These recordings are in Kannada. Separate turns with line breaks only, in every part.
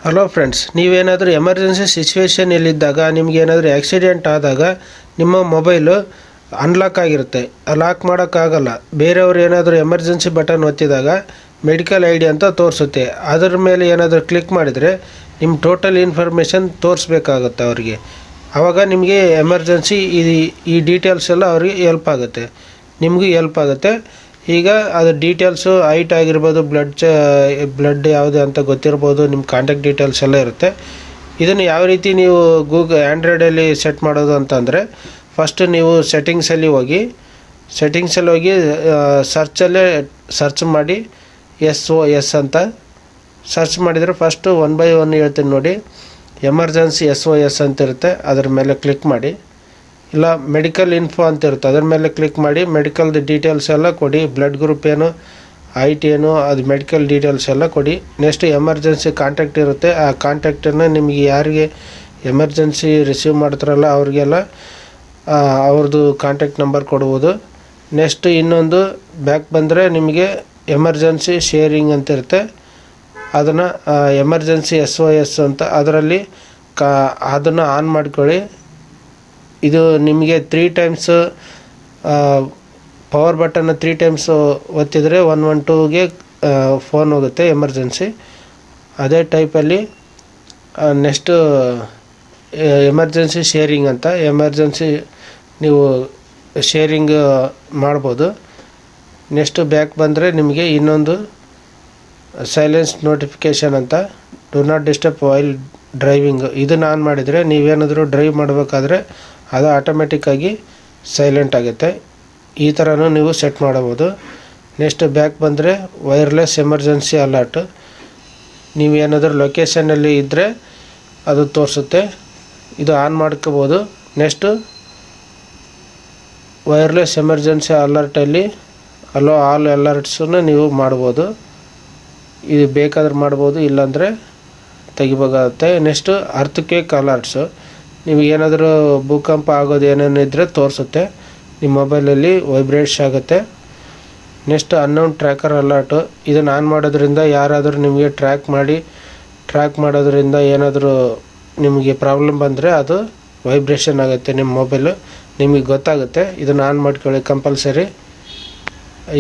ಹಲೋ ಫ್ರೆಂಡ್ಸ್, ನೀವೇನಾದರೂ ಎಮರ್ಜೆನ್ಸಿ ಸಿಚುವೇಷನಲ್ಲಿದ್ದಾಗ ನಿಮಗೇನಾದರೂ ಆ್ಯಕ್ಸಿಡೆಂಟ್ ಆದಾಗ ನಿಮ್ಮ ಮೊಬೈಲು ಅನ್ಲಾಕ್ ಆಗಿರುತ್ತೆ. ಲಾಕ್ ಮಾಡೋಕ್ಕಾಗಲ್ಲ. ಬೇರೆಯವರು ಏನಾದರೂ ಎಮರ್ಜೆನ್ಸಿ ಬಟನ್ ಒತ್ತಿದಾಗ ಮೆಡಿಕಲ್ ಐ ಡಿ ಅಂತ ತೋರಿಸುತ್ತೆ. ಅದರ ಮೇಲೆ ಏನಾದರೂ ಕ್ಲಿಕ್ ಮಾಡಿದರೆ ನಿಮ್ಮ ಟೋಟಲ್ ಇನ್ಫಾರ್ಮೇಷನ್ ತೋರಿಸ್ಬೇಕಾಗುತ್ತೆ ಅವರಿಗೆ. ಆವಾಗ ನಿಮಗೆ ಎಮರ್ಜೆನ್ಸಿ ಈ ಡೀಟೇಲ್ಸ್ ಎಲ್ಲ ಅವ್ರಿಗೆ ಹೆಲ್ಪ್ ಆಗುತ್ತೆ, ನಿಮಗೂ ಹೆಲ್ಪ್ ಆಗುತ್ತೆ. ಈಗ ಅದು ಡೀಟೇಲ್ಸು ಹೈಟ್ ಆಗಿರ್ಬೋದು, ಬ್ಲಡ್ ಯಾವುದು ಅಂತ ಗೊತ್ತಿರ್ಬೋದು, ನಿಮ್ಮ ಕಾಂಟ್ಯಾಕ್ಟ್ ಡೀಟೇಲ್ಸ್ ಎಲ್ಲ ಇರುತ್ತೆ. ಇದನ್ನು ಯಾವ ರೀತಿ ನೀವು ಆ್ಯಂಡ್ರಾಯ್ಡಲ್ಲಿ ಸೆಟ್ ಮಾಡೋದು ಅಂತಂದರೆ, ಫಸ್ಟ್ ನೀವು ಸೆಟ್ಟಿಂಗ್ಸಲ್ಲಿ ಹೋಗಿ ಸರ್ಚಲ್ಲೇ ಸರ್ಚ್ ಮಾಡಿ SOS ಅಂತ ಸರ್ಚ್ ಮಾಡಿದರೆ ಫಸ್ಟು 1 by 1 ಹೇಳ್ತೀನಿ ನೋಡಿ. ಎಮರ್ಜೆನ್ಸಿ SOS ಅಂತ ಇರುತ್ತೆ, ಅದರ ಮೇಲೆ ಕ್ಲಿಕ್ ಮಾಡಿ. ಇಲ್ಲ ಮೆಡಿಕಲ್ ಇನ್ಫೋ ಅಂತ ಇರುತ್ತೆ, ಅದರ ಮೇಲೆ ಕ್ಲಿಕ್ ಮಾಡಿ. ಮೆಡಿಕಲ್ದು ಡೀಟೇಲ್ಸ್ ಎಲ್ಲ ಕೊಡಿ, ಬ್ಲಡ್ ಗ್ರೂಪ್ ಏನು, ಹೈಟ್ ಏನು, ಅದು ಮೆಡಿಕಲ್ ಡೀಟೇಲ್ಸ್ ಎಲ್ಲ ಕೊಡಿ. ನೆಕ್ಸ್ಟ್ ಎಮರ್ಜೆನ್ಸಿ ಕಾಂಟ್ಯಾಕ್ಟ್ ಇರುತ್ತೆ, ಆ ಕಾಂಟ್ಯಾಕ್ಟನ್ನು ನಿಮಗೆ ಯಾರಿಗೆ ಎಮರ್ಜೆನ್ಸಿ ರಿಸೀವ್ ಮಾಡ್ತಾರಲ್ಲ ಅವ್ರಿಗೆಲ್ಲ ಅವ್ರದ್ದು ಕಾಂಟ್ಯಾಕ್ಟ್ ನಂಬರ್ ಕೊಡುವುದು. ನೆಕ್ಸ್ಟ್ ಇನ್ನೊಂದು ಬ್ಯಾಕ್ ಬಂದರೆ ನಿಮಗೆ ಎಮರ್ಜೆನ್ಸಿ ಶೇರಿಂಗ್ ಅಂತ ಇರುತ್ತೆ, ಅದನ್ನು ಎಮರ್ಜೆನ್ಸಿ SOS ಅಂತ ಅದರಲ್ಲಿ ಅದನ್ನು ಆನ್ ಮಾಡ್ಕೊಳ್ಳಿ. ಇದು ನಿಮಗೆ 3 times ಪವರ್ ಬಟನ್ನ 3 times ಒತ್ತಿದರೆ 112ಗೆ ಫೋನ್ ಹೋಗುತ್ತೆ ಎಮರ್ಜೆನ್ಸಿ. ಅದೇ ಟೈಪಲ್ಲಿ ನೆಕ್ಸ್ಟು ಎಮರ್ಜೆನ್ಸಿ ಶೇರಿಂಗ್ ಅಂತ, ಎಮರ್ಜೆನ್ಸಿ ನೀವು ಶೇರಿಂಗ್ ಮಾಡ್ಬೋದು. ನೆಕ್ಸ್ಟು ಬ್ಯಾಕ್ ಬಂದರೆ ನಿಮಗೆ ಇನ್ನೊಂದು ಸೈಲೆನ್ಸ್ ನೋಟಿಫಿಕೇಷನ್ ಅಂತ, do not disturb while driving. ಇದನ್ನು ಆನ್ ಮಾಡಿದರೆ ನೀವೇನಾದರೂ ಡ್ರೈವ್ ಮಾಡಬೇಕಾದ್ರೆ ಅದು ಆಟೋಮೆಟಿಕ್ಕಾಗಿ ಸೈಲೆಂಟ್ ಆಗುತ್ತೆ. ಈ ಥರನೂ ನೀವು ಸೆಟ್ ಮಾಡಬೋದು. ನೆಕ್ಸ್ಟ್ ಬ್ಯಾಕ್ ಬಂದರೆ ವೈರ್ಲೆಸ್ ಎಮರ್ಜೆನ್ಸಿ ಅಲರ್ಟ್, ನೀವೇನಾದರೂ ಲೊಕೇಶನಲ್ಲಿ ಇದ್ದರೆ ಅದು ತೋರಿಸುತ್ತೆ, ಇದು ಆನ್ ಮಾಡ್ಕೋಬೋದು. ನೆಕ್ಸ್ಟು ವೈರ್ಲೆಸ್ ಎಮರ್ಜೆನ್ಸಿ ಅಲರ್ಟಲ್ಲಿ ಅಲೋ ಆಲ್ ಅಲರ್ಟ್ಸನ್ನು ನೀವು ಮಾಡ್ಬೋದು. ಇದು ಬೇಕಾದ್ರೆ ಮಾಡ್ಬೋದು, ಇಲ್ಲಾಂದರೆ ತೆಗಿಬೇಕಾಗುತ್ತೆ. ನೆಕ್ಸ್ಟು ಅರ್ಥಕ್ವೇಕ್ ಅಲರ್ಟ್ಸು, ನಿಮಗೇನಾದರೂ ಭೂಕಂಪ ಆಗೋದು ಏನೇನು ಇದ್ದರೆ ತೋರಿಸುತ್ತೆ, ನಿಮ್ಮ ಮೊಬೈಲಲ್ಲಿ ವೈಬ್ರೇಟ್ಸ್ ಆಗುತ್ತೆ. ನೆಕ್ಸ್ಟ್ ಅನ್ನೌನ್ ಟ್ರ್ಯಾಕರ್ ಅಲರ್ಟು, ಇದನ್ನು ಆನ್ ಮಾಡೋದ್ರಿಂದ ಯಾರಾದರೂ ನಿಮಗೆ ಟ್ರ್ಯಾಕ್ ಮಾಡೋದ್ರಿಂದ ಏನಾದರೂ ನಿಮಗೆ ಪ್ರಾಬ್ಲಮ್ ಬಂದರೆ ಅದು ವೈಬ್ರೇಷನ್ ಆಗುತ್ತೆ ನಿಮ್ಮ ಮೊಬೈಲು, ನಿಮಗೆ ಗೊತ್ತಾಗುತ್ತೆ. ಇದನ್ನು ಆನ್ ಮಾಡ್ಕೊಳ್ಳಿ ಕಂಪಲ್ಸರಿ.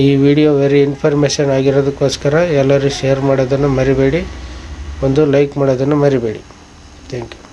ಈ ವಿಡಿಯೋ ವೆರಿ ಇನ್ಫಾರ್ಮೇಷನ್ ಆಗಿರೋದಕ್ಕೋಸ್ಕರ ಎಲ್ಲರೂ ಶೇರ್ ಮಾಡೋದನ್ನು ಮರಿಬೇಡಿ, ಒಂದು ಲೈಕ್ ಮಾಡೋದನ್ನು ಮರಿಬೇಡಿ. Thank you.